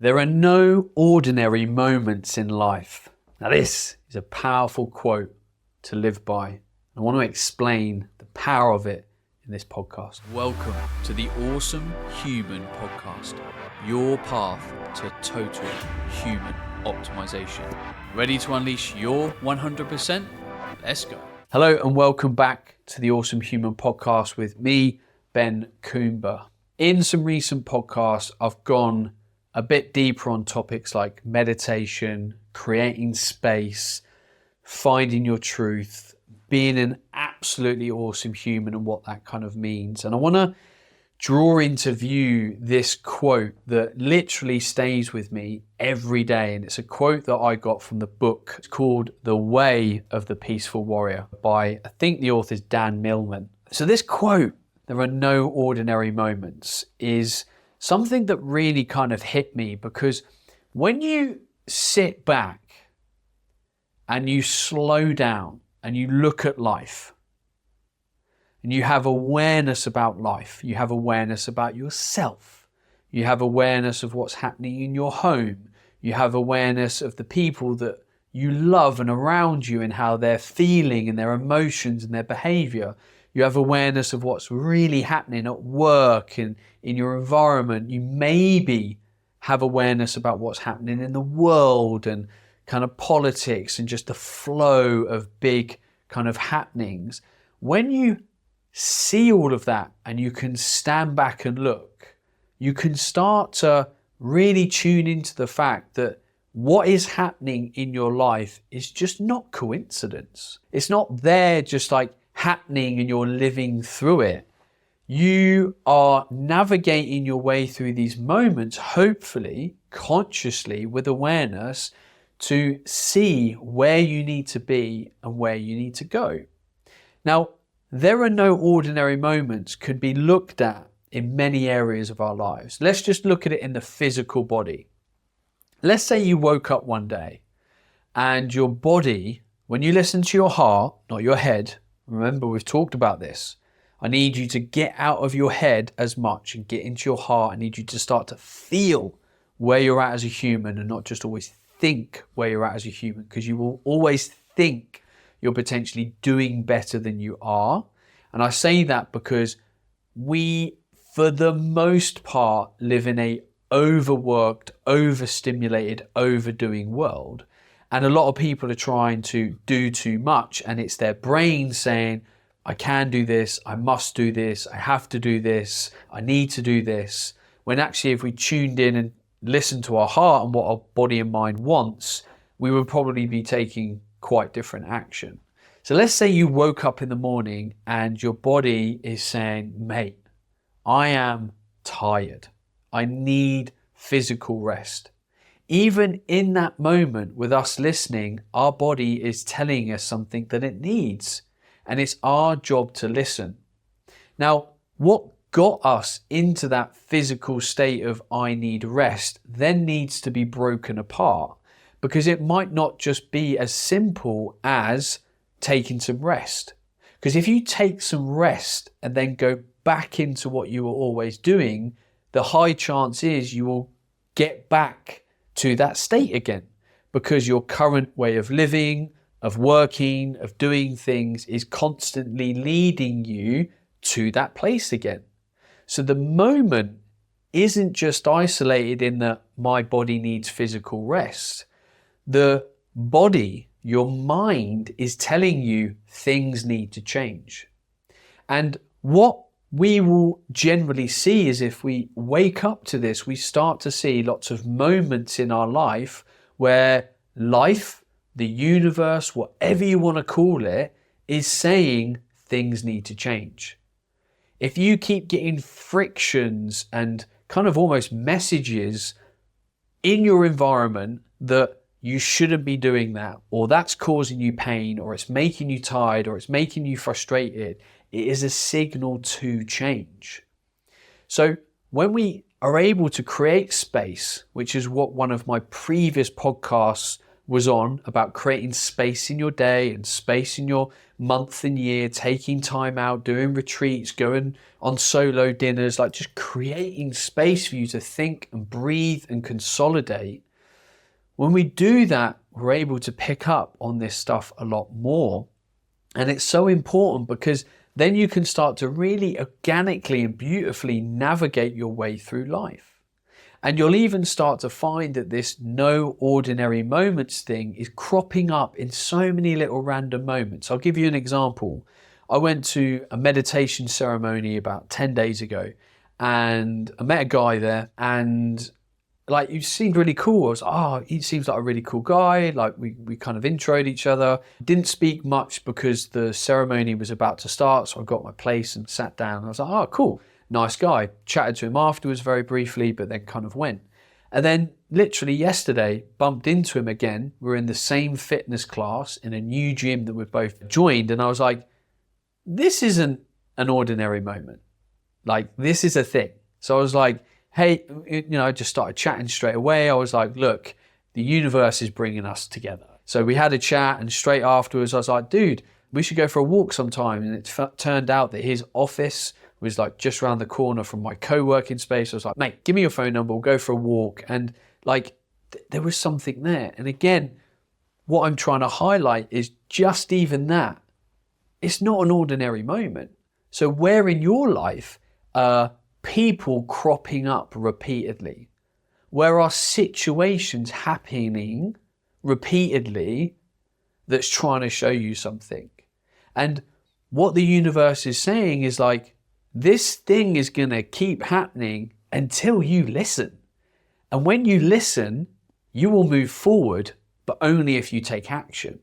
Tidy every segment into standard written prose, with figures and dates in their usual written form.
There are no ordinary moments in life. Now this is a powerful quote to live by. I want to explain the power of it in this podcast. Welcome to the Awesome Human Podcast, your path to total human optimization. Ready to unleash your 100%? Let's go. Hello and welcome back to the Awesome Human Podcast with me, Ben Coomber. In some recent podcasts, I've gone a bit deeper on topics like meditation, creating space, finding your truth, being an absolutely awesome human and what that kind of means. And I want to draw into view this quote that literally stays with me every day. And it's a quote that I got from the book. It's called The Way of the Peaceful Warrior by, I think the author is Dan Millman. So this quote, "There are no ordinary moments," is something that really kind of hit me, because when you sit back and you slow down and you look at life and you have awareness about life, you have awareness about yourself, you have awareness of what's happening in your home, you have awareness of the people that you love and around you and how they're feeling and their emotions and their behavior. You have awareness of what's really happening at work and in your environment. You maybe have awareness about what's happening in the world and kind of politics and just the flow of big kind of happenings. When you see all of that and you can stand back and look, you can start to really tune into the fact that what is happening in your life is just not coincidence. It's not there just like happening and you're living through it. You are navigating your way through these moments, hopefully consciously with awareness, to see where you need to be and where you need to go. Now, there are no ordinary moments could be looked at in many areas of our lives. Let's just look at it in the physical body. Let's say you woke up one day and your body, when you listen to your heart, not your head, remember we've talked about this, I need you to get out of your head as much and get into your heart. I need you to start to feel where you're at as a human and not just always think where you're at as a human, because you will always think you're potentially doing better than you are. And I say that because we, for the most part, live in a overworked, overstimulated, overdoing world. And a lot of people are trying to do too much, and it's their brain saying, I can do this, I must do this, I have to do this, I need to do this. When actually, if we tuned in and listened to our heart and what our body and mind wants, we would probably be taking quite different action. So let's say you woke up in the morning and your body is saying, mate, I am tired. I need physical rest. Even in that moment with us listening, our body is telling us something that it needs, and it's our job to listen. Now, what got us into that physical state of I need rest then needs to be broken apart, because it might not just be as simple as taking some rest. Because if you take some rest and then go back into what you were always doing, the high chance is you will get back to that state again, because your current way of living, of working, of doing things is constantly leading you to that place again. So the moment isn't just isolated in that my body needs physical rest. The body, your mind, is telling you things need to change. And what we will generally see is, if we wake up to this, we start to see lots of moments in our life where life, the universe, whatever you want to call it, is saying things need to change. If you keep getting frictions and kind of almost messages in your environment that you shouldn't be doing that, or that's causing you pain, or it's making you tired, or it's making you frustrated, it is a signal to change. So when we are able to create space, which is what one of my previous podcasts was on about creating space in your day and space in your month and year, taking time out, doing retreats, going on solo dinners, like just creating space for you to think and breathe and consolidate. When we do that, we're able to pick up on this stuff a lot more. And it's so important because then you can start to really organically and beautifully navigate your way through life. And you'll even start to find that this no ordinary moments thing is cropping up in so many little random moments. I'll give you an example. I went to a meditation ceremony about 10 days ago and I met a guy there, and like, he seemed really cool. I was like, oh, he seems like a really cool guy. Like we kind of introed each other. Didn't speak much because the ceremony was about to start. So I got my place and sat down. I was like, oh, cool. Nice guy. Chatted to him afterwards very briefly, but then kind of went. And then literally yesterday, bumped into him again. We're in the same fitness class in a new gym that we've both joined. And I was like, this isn't an ordinary moment. Like, this is a thing. So I was like, hey, I just started chatting straight away. I was like, look, the universe is bringing us together. So we had a chat, and straight afterwards, I was like, dude, we should go for a walk sometime. And it turned out that his office was like just around the corner from my co-working space. I was like, mate, give me your phone number. We'll go for a walk. And like, there was something there. And again, what I'm trying to highlight is just even that. It's not an ordinary moment. So where in your life are people cropping up repeatedly? Where are situations happening repeatedly that's trying to show you something? And what the universe is saying is like, this thing is going to keep happening until you listen. And when you listen, you will move forward, but only if you take action.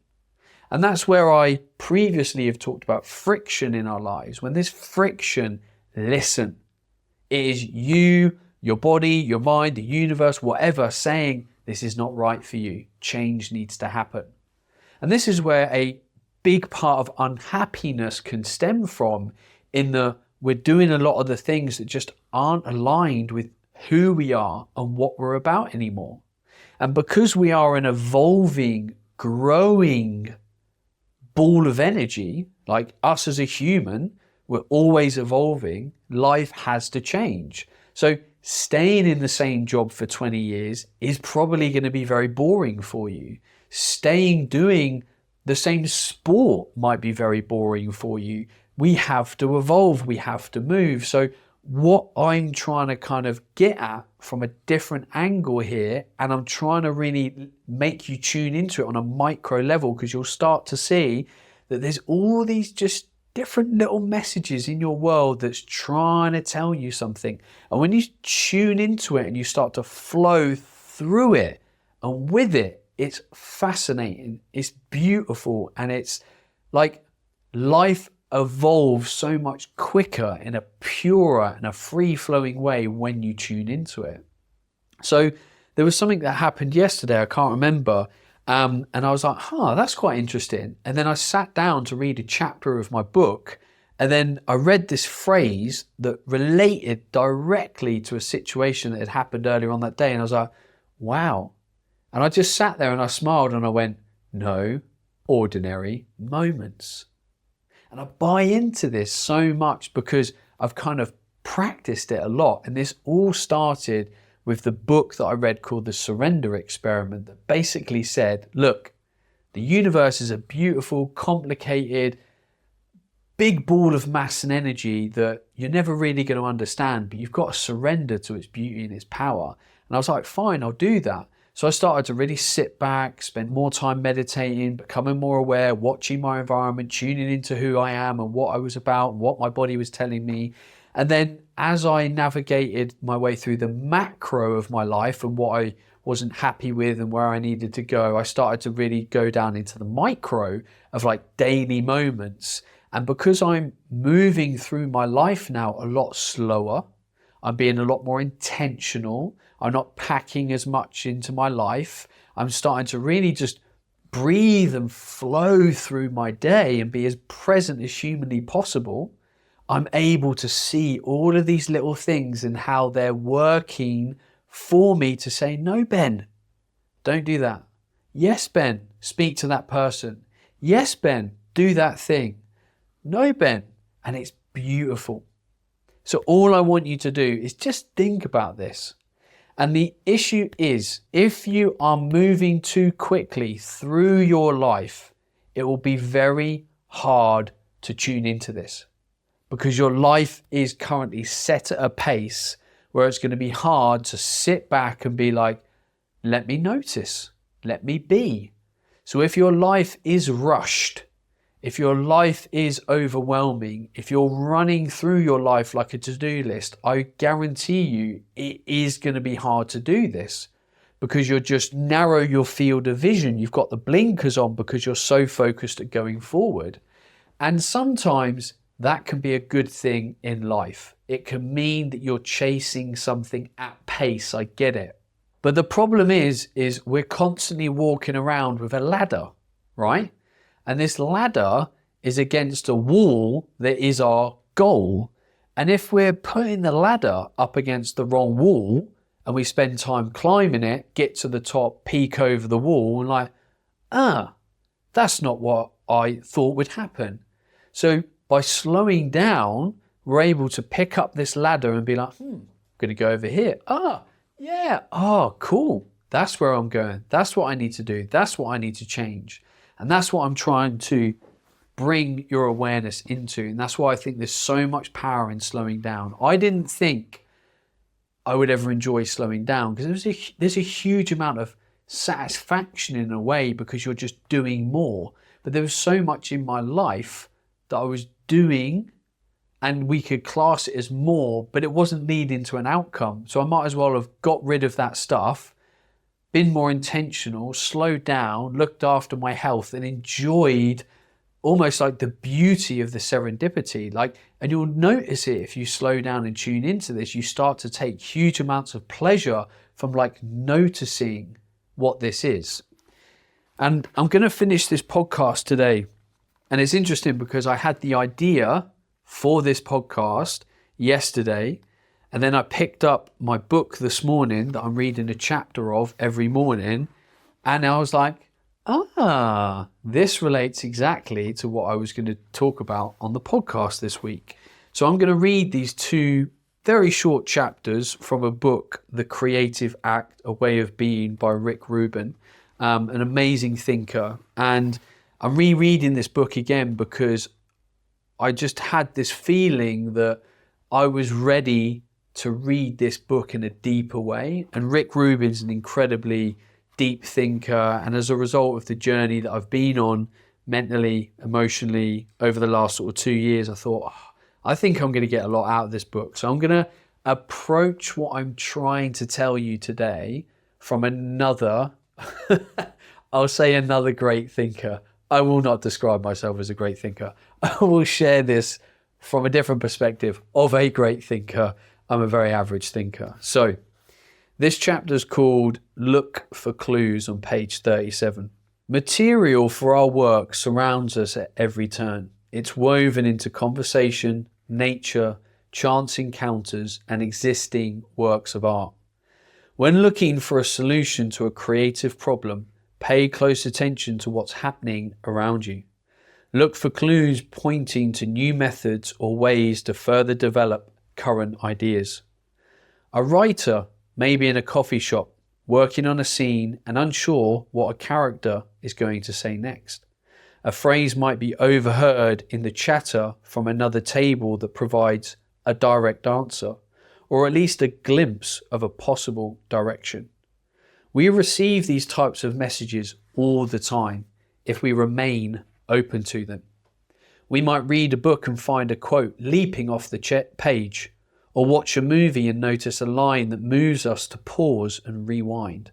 And that's where I previously have talked about friction in our lives. When there's friction, listen. It is you, your body, your mind, the universe, whatever, saying this is not right for you. Change needs to happen. And this is where a big part of unhappiness can stem from, in the we're doing a lot of the things that just aren't aligned with who we are and what we're about anymore. And because we are an evolving, growing ball of energy, like us as a human, we're always evolving, life has to change. So staying in the same job for 20 years is probably going to be very boring for you. Staying doing the same sport might be very boring for you. We have to evolve, we have to move. So what I'm trying to kind of get at from a different angle here, and I'm trying to really make you tune into it on a micro level, because you'll start to see that there's all these just different little messages in your world that's trying to tell you something. And when you tune into it and you start to flow through it and with it, it's fascinating, it's beautiful, and it's like life evolves so much quicker in a purer and a free-flowing way when you tune into it. So there was something that happened yesterday, I can't remember, and I was like, that's quite interesting. And then I sat down to read a chapter of my book, and then I read this phrase that related directly to a situation that had happened earlier on that day, and I was like, wow. And I just sat there and I smiled and I went, no ordinary moments. And I buy into this so much because I've kind of practiced it a lot. And this all started with the book that I read called The Surrender Experiment, that basically said, look, the universe is a beautiful, complicated, big ball of mass and energy that you're never really going to understand, but you've got to surrender to its beauty and its power. And I was like, fine, I'll do that. So I started to really sit back, spend more time meditating, becoming more aware, watching my environment, tuning into who I am and what I was about, what my body was telling me. And then as I navigated my way through the macro of my life and what I wasn't happy with and where I needed to go, I started to really go down into the micro of like daily moments. And because I'm moving through my life now a lot slower, I'm being a lot more intentional, I'm not packing as much into my life, I'm starting to really just breathe and flow through my day and be as present as humanly possible, I'm able to see all of these little things and how they're working for me to say, no, Ben, don't do that. Yes, Ben, speak to that person. Yes, Ben, do that thing. No, Ben. And it's beautiful. So all I want you to do is just think about this. And the issue is, if you are moving too quickly through your life, it will be very hard to tune into this, because your life is currently set at a pace where it's going to be hard to sit back and be like, let me notice, let me be. So if your life is rushed, if your life is overwhelming, if you're running through your life like a to-do list, I guarantee you it is going to be hard to do this, because you're just narrow your field of vision. You've got the blinkers on because you're so focused at going forward. And sometimes that can be a good thing in life. It can mean that you're chasing something at pace. I get it. But the problem is we're constantly walking around with a ladder, right? And this ladder is against a wall that is our goal. And if we're putting the ladder up against the wrong wall and we spend time climbing it, get to the top, peek over the wall and like, that's not what I thought would happen. So by slowing down, we're able to pick up this ladder and be like, I'm going to go over here. Cool. That's where I'm going. That's what I need to do. That's what I need to change. And that's what I'm trying to bring your awareness into. And that's why I think there's so much power in slowing down. I didn't think I would ever enjoy slowing down, because there's a huge amount of satisfaction in a way, because you're just doing more. But there was so much in my life that I was doing, and we could class it as more, but it wasn't leading to an outcome. So I might as well have got rid of that stuff, been more intentional, slowed down, looked after my health, and enjoyed almost like the beauty of the serendipity. And you'll notice it if you slow down and tune into this. You start to take huge amounts of pleasure from noticing what this is. And I'm going to finish this podcast today. And it's interesting because I had the idea for this podcast yesterday, and then I picked up my book this morning that I'm reading a chapter of every morning, and I was like, this relates exactly to what I was going to talk about on the podcast this week. So I'm going to read these two very short chapters from a book, The Creative Act, A Way of Being by Rubin, an amazing thinker. And I'm rereading this book again because I just had this feeling that I was ready to read this book in a deeper way. And Rubin's an incredibly deep thinker. And as a result of the journey that I've been on mentally, emotionally over the last sort of 2 years, I thought, I think I'm going to get a lot out of this book. So I'm going to approach what I'm trying to tell you today from another, I'll say another great thinker. I will not describe myself as a great thinker. I will share this from a different perspective of a great thinker. I'm a very average thinker. So this chapter is called Look for Clues on page 37. Material for our work surrounds us at every turn. It's woven into conversation, nature, chance encounters, and existing works of art. When looking for a solution to a creative problem, pay close attention to what's happening around you. Look for clues pointing to new methods or ways to further develop current ideas. A writer may be in a coffee shop, working on a scene and unsure what a character is going to say next. A phrase might be overheard in the chatter from another table that provides a direct answer, or at least a glimpse of a possible direction. We receive these types of messages all the time if we remain open to them. We might read a book and find a quote leaping off the page, or watch a movie and notice a line that moves us to pause and rewind.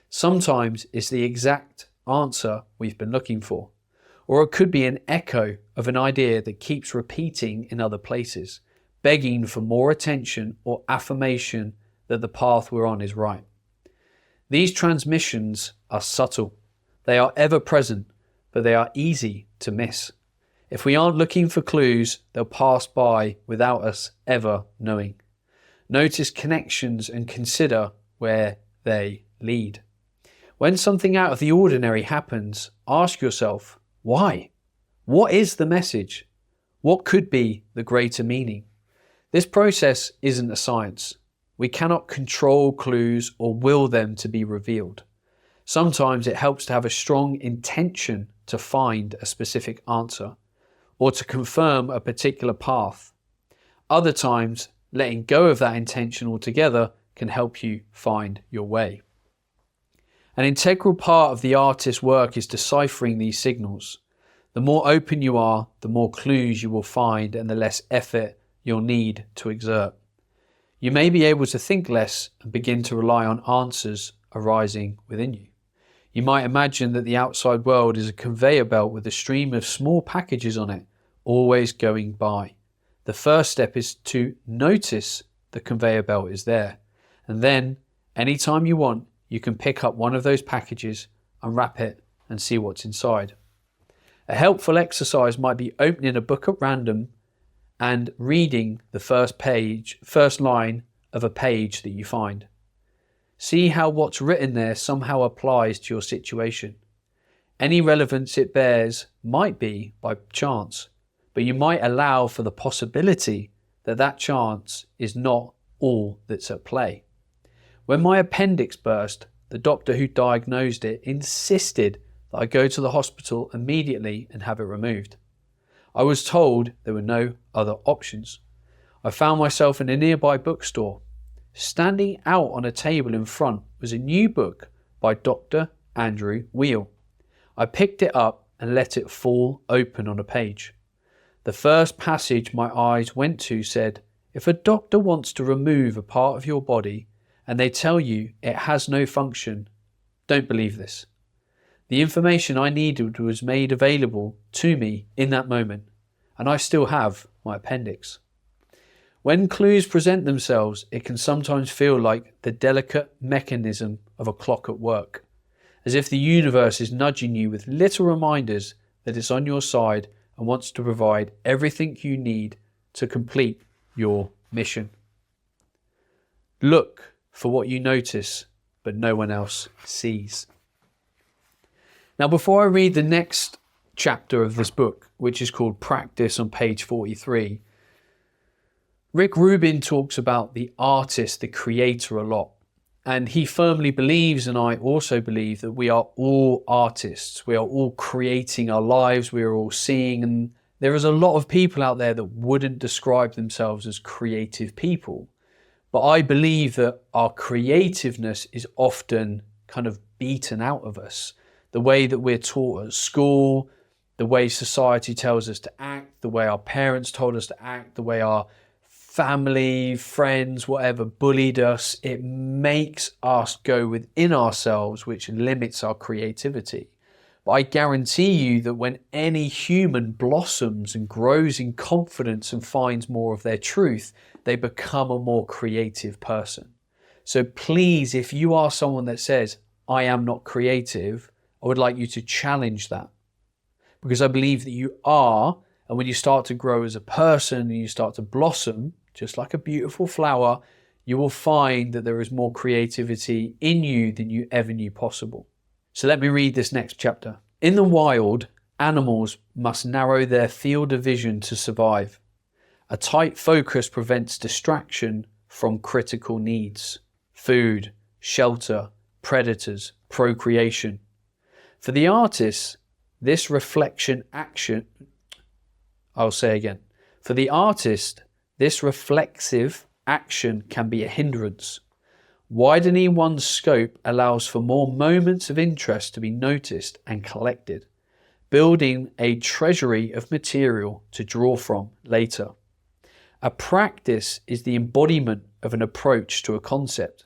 Sometimes it's the exact answer we've been looking for, or it could be an echo of an idea that keeps repeating in other places, begging for more attention or affirmation that the path we're on is right. These transmissions are subtle. They are ever present, but they are easy to miss. If we aren't looking for clues, they'll pass by without us ever knowing. Notice connections and consider where they lead. When something out of the ordinary happens, ask yourself, why? What is the message? What could be the greater meaning? This process isn't a science. We cannot control clues or will them to be revealed. Sometimes it helps to have a strong intention to find a specific answer or to confirm a particular path. Other times, letting go of that intention altogether can help you find your way. An integral part of the artist's work is deciphering these signals. The more open you are, the more clues you will find and the less effort you'll need to exert. You may be able to think less and begin to rely on answers arising within you. You might imagine that the outside world is a conveyor belt with a stream of small packages on it, always going by. The first step is to notice the conveyor belt is there. And then, anytime you want, you can pick up one of those packages, unwrap it, and see what's inside. A helpful exercise might be opening a book at random and reading the first line of a page that you find. See how what's written there somehow applies to your situation. Any relevance it bears might be by chance, but you might allow for the possibility that that chance is not all that's at play. When my appendix burst, the doctor who diagnosed it insisted that I go to the hospital immediately and have it removed. I was told there were no other options. I found myself in a nearby bookstore. Standing out on a table in front was a new book by Dr. Andrew Weil. I picked it up and let it fall open on a page. The first passage my eyes went to said, "If a doctor wants to remove a part of your body and they tell you it has no function, don't believe this." The information I needed was made available to me in that moment, and I still have my appendix. When clues present themselves, it can sometimes feel like the delicate mechanism of a clock at work, as if the universe is nudging you with little reminders that it's on your side and wants to provide everything you need to complete your mission. Look for what you notice, but no one else sees. Now, before I read the next chapter of this book, which is called Practice on page 43, Rubin talks about the artist, the creator a lot. And he firmly believes, and I also believe, that we are all artists. We are all creating our lives. We are all seeing. And there is a lot of people out there that wouldn't describe themselves as creative people. But I believe that our creativeness is often kind of beaten out of us. The way that we're taught at school, the way society tells us to act, the way our parents told us to act, the way our family, friends, whatever, bullied us, it makes us go within ourselves, which limits our creativity. But I guarantee you that when any human blossoms and grows in confidence and finds more of their truth, they become a more creative person. So please, if you are someone that says, I am not creative, I would like you to challenge that. Because I believe that you are, and when you start to grow as a person and you start to blossom, just like a beautiful flower, you will find that there is more creativity in you than you ever knew possible. So let me read this next chapter. In the wild, animals must narrow their field of vision to survive. A tight focus prevents distraction from critical needs: food, shelter, predators, procreation. For the artist, this reflexive action can be a hindrance. Widening one's scope allows for more moments of interest to be noticed and collected, building a treasury of material to draw from later. A practice is the embodiment of an approach to a concept.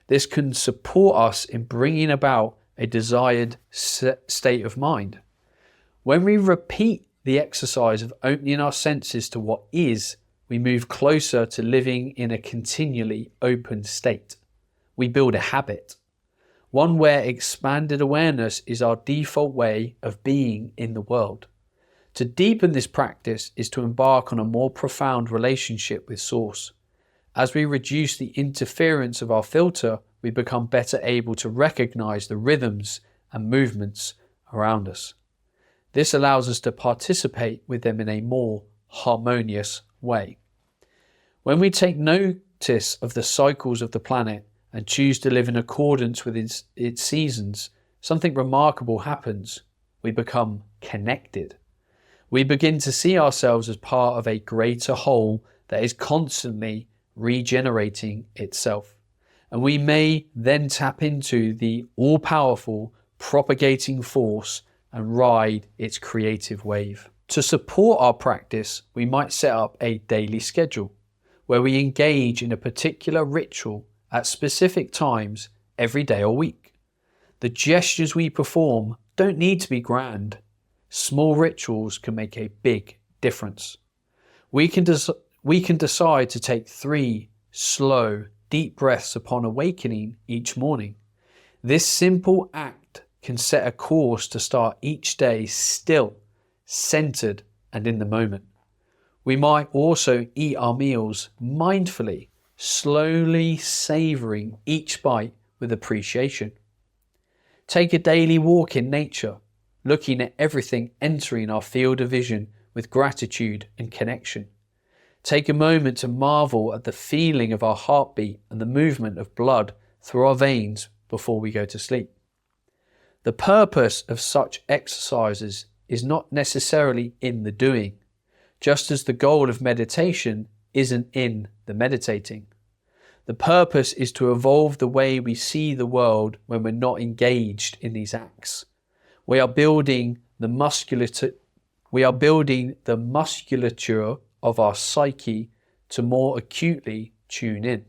This can support us in bringing about a desired state of mind. When we repeat the exercise of opening our senses to what is, we move closer to living in a continually open state. We build a habit, one where expanded awareness is our default way of being in the world. To deepen this practice is to embark on a more profound relationship with Source. As we reduce the interference of our filter, we become better able to recognize the rhythms and movements around us. This allows us to participate with them in a more harmonious way. When we take notice of the cycles of the planet and choose to live in accordance with its seasons, something remarkable happens. We become connected. We begin to see ourselves as part of a greater whole that is constantly regenerating itself. And we may then tap into the all-powerful propagating force and ride its creative wave. To support our practice, we might set up a daily schedule where we engage in a particular ritual at specific times every day or week. The gestures we perform don't need to be grand. Small rituals can make a big difference. We can decide to take 3 slow, deep breaths upon awakening each morning. This simple act can set a course to start each day still, centered, and in the moment. We might also eat our meals mindfully, slowly savoring each bite with appreciation. Take a daily walk in nature, looking at everything entering our field of vision with gratitude and connection. Take a moment to marvel at the feeling of our heartbeat and the movement of blood through our veins before we go to sleep. The purpose of such exercises is not necessarily in the doing, just as the goal of meditation isn't in the meditating. The purpose is to evolve the way we see the world when we're not engaged in these acts. We are building the musculature of our psyche to more acutely tune in.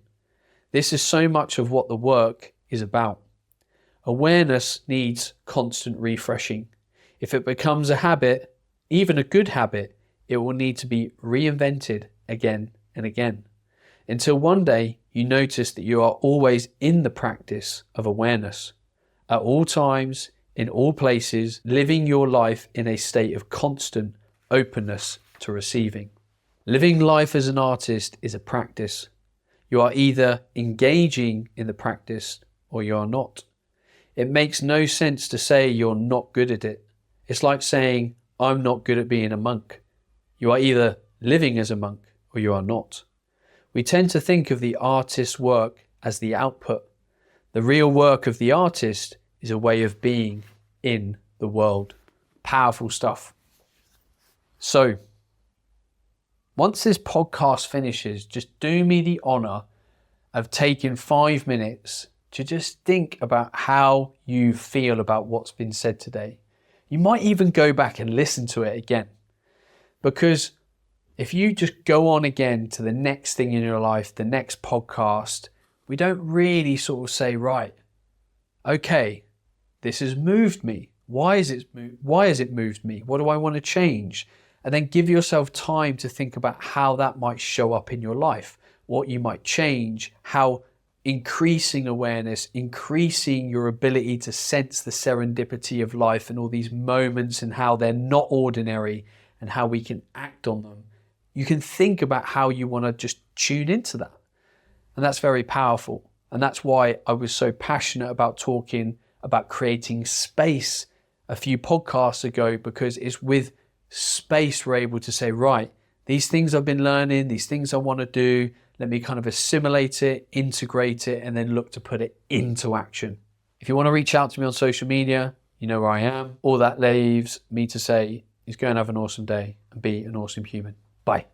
This is so much of what the work is about. Awareness needs constant refreshing. If it becomes a habit, even a good habit, it will need to be reinvented again and again, until one day you notice that you are always in the practice of awareness, at all times, in all places, living your life in a state of constant openness to receiving. Living life as an artist is a practice. You are either engaging in the practice or you are not. It makes no sense to say you're not good at it. It's like saying, I'm not good at being a monk. You are either living as a monk or you are not. We tend to think of the artist's work as the output. The real work of the artist is a way of being in the world. Powerful stuff. So, once this podcast finishes, just do me the honor of taking 5 minutes to just think about how you feel about what's been said today. You might even go back and listen to it again. Because if you just go on again to the next thing in your life, the next podcast, we don't really sort of say, right, okay, this has moved me. Why has it moved me? What do I want to change? And then give yourself time to think about how that might show up in your life, what you might change, how increasing awareness, increasing your ability to sense the serendipity of life and all these moments and how they're not ordinary and how we can act on them. You can think about how you want to just tune into that. And that's very powerful. And that's why I was so passionate about talking about creating space a few podcasts ago, because it's with space we're able to say, right, these things I've been learning, these things I want to do, let me kind of assimilate it, integrate it, and then look to put it into action. If you want to reach out to me on social media, you know where I am. All that leaves me to say is go and have an awesome day and be an awesome human. Bye.